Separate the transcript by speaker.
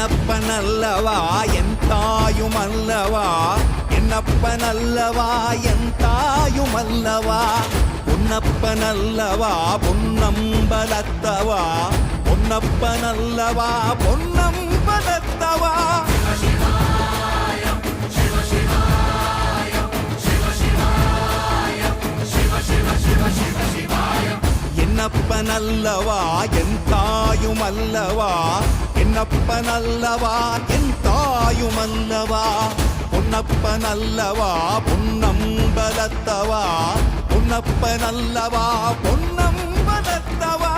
Speaker 1: என்னப்பனல்லவா என் தாயுமல்லவா, என்னப்பனல்லவா என் தாயுமல்லவா, பொன்னப்பனல்லவா பொன்னம்பலத்தவா, பொன்னப்பனல்லவா பொன்னம்பலத்தவா. என்னப்பனல்லவா என் தாயுமல்லவா, என்னப்பனல்லவா என் தாயுமல்லவா, பொன்னப்பனல்லவா பொன்னம்பலத்தவா, பொன்னப்பனல்லவா பொன்னம்பலத்தவா.